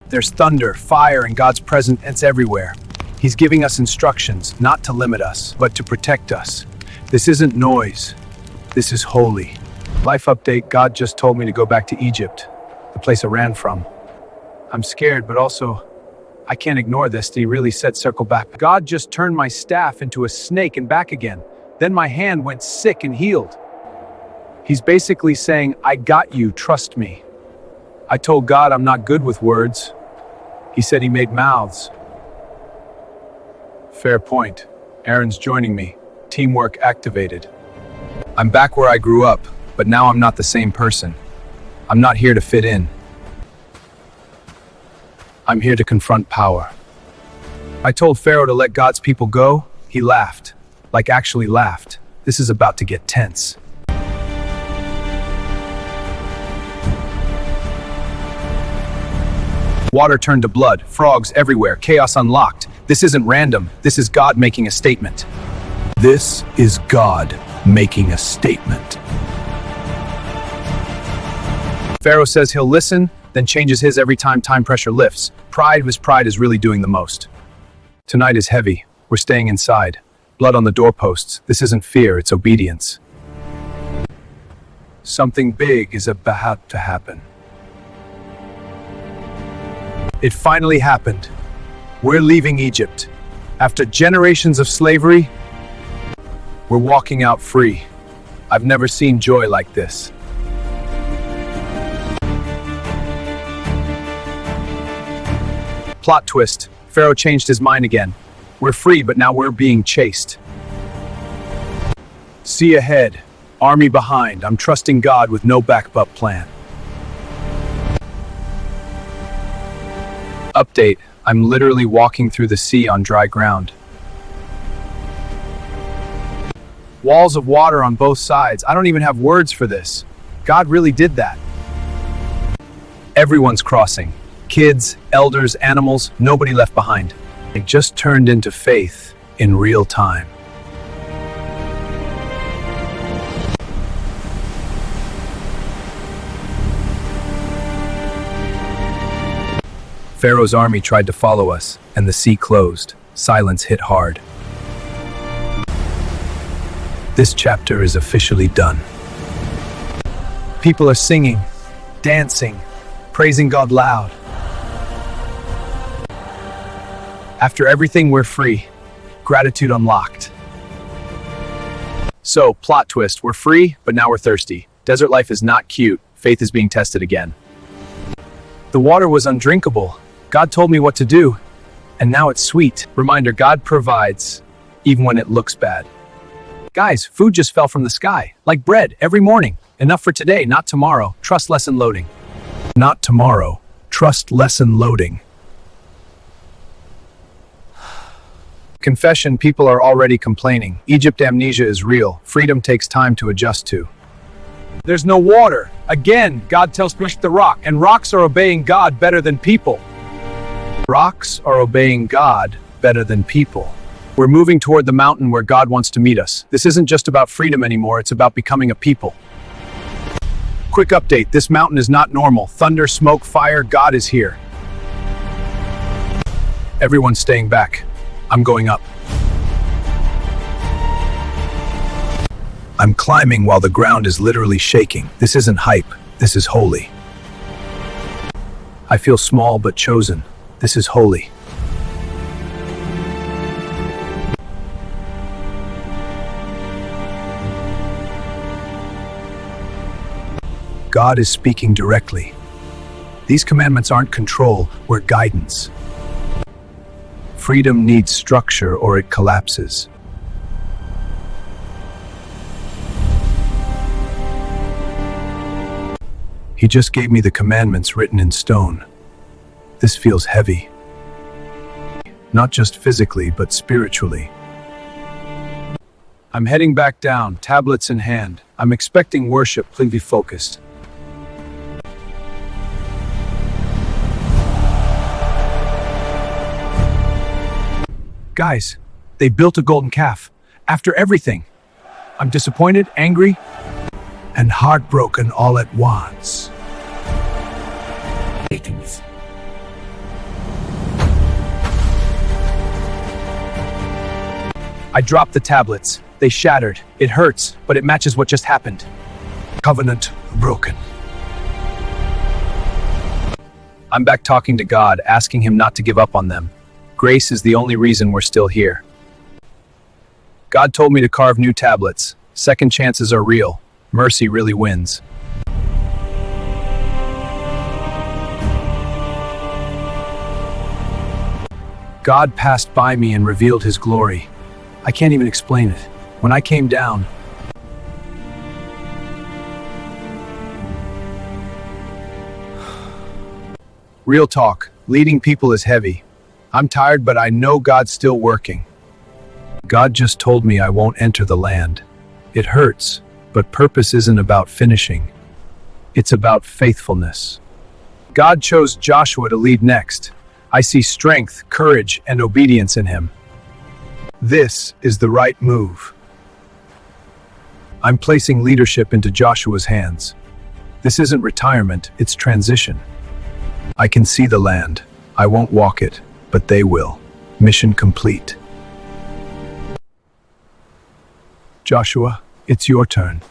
There's thunder, fire, and God's presence everywhere. He's giving us instructions, not to limit us, but to protect us. This isn't noise. This is holy. Life update, God just told me to go back to Egypt, the place I ran from. I'm scared, but also, I can't ignore this. He really said circle back. God just turned my staff into a snake and back again. Then my hand went sick and healed. He's basically saying, I got you, trust me. I told God I'm not good with words. He said he made mouths. Fair point. Aaron's joining me. Teamwork activated. I'm back where I grew up, but now I'm not the same person. I'm not here to fit in. I'm here to confront power. I told Pharaoh to let God's people go. He laughed. Like actually laughed. This is about to get tense. Water turned to blood, frogs everywhere, chaos unlocked. This isn't random. This is God making a statement. This is God making a statement. Pharaoh says he'll listen, then changes his every time pressure lifts. His pride is really doing the most. Tonight is heavy. We're staying inside. Blood on the doorposts. This isn't fear, it's obedience. Something big is about to happen. It finally happened. We're leaving Egypt. After generations of slavery, we're walking out free. I've never seen joy like this. Plot twist. Pharaoh changed his mind again. We're free, but now we're being chased. Sea ahead, army behind. I'm trusting God with no backup plan. Update. I'm literally walking through the sea on dry ground. Walls of water on both sides. I don't even have words for this. God really did that. Everyone's crossing. Kids, elders, animals, nobody left behind. It just turned into faith in real time. Pharaoh's army tried to follow us, and the sea closed. Silence hit hard. This chapter is officially done. People are singing, dancing, praising God loud. After everything, we're free. Gratitude unlocked. So, plot twist, we're free, but now we're thirsty. Desert life is not cute. Faith is being tested again. The water was undrinkable. God told me what to do, and now it's sweet. Reminder, God provides, even when it looks bad. Guys, food just fell from the sky, like bread, every morning. Enough for today, not tomorrow. Trust lesson loading. Not tomorrow. Trust lesson loading. Confession, people are already complaining. Egypt amnesia is real. Freedom takes time to adjust to. There's no water. Again, God tells push the rock, and rocks are obeying God better than people. Rocks are obeying God better than people. We're moving toward the mountain where God wants to meet us. This isn't just about freedom anymore, it's about becoming a people. Quick update, this mountain is not normal. Thunder, smoke, fire, God is here. Everyone's staying back. I'm going up. I'm climbing while the ground is literally shaking. This isn't hype, this is holy. I feel small but chosen. This is holy. God is speaking directly. These commandments aren't control, we're guidance. Freedom needs structure or it collapses. He just gave me the commandments written in stone. This feels heavy. Not just physically, but spiritually. I'm heading back down, tablets in hand. I'm expecting worship, please be focused. Guys, they built a golden calf. After everything. I'm disappointed, angry, and heartbroken all at once. I dropped the tablets. They shattered. It hurts, but it matches what just happened. Covenant broken. I'm back talking to God, asking him not to give up on them. Grace is the only reason we're still here. God told me to carve new tablets. Second chances are real. Mercy really wins. God passed by me and revealed his glory. I can't even explain it. When I came down, real talk, leading people is heavy. I'm tired, but I know God's still working. God just told me I won't enter the land. It hurts, but purpose isn't about finishing. It's about faithfulness. God chose Joshua to lead next. I see strength, courage, and obedience in him. This is the right move. I'm placing leadership into Joshua's hands. This isn't retirement, it's transition. I can see the land. I won't walk it, but they will. Mission complete. Joshua, it's your turn.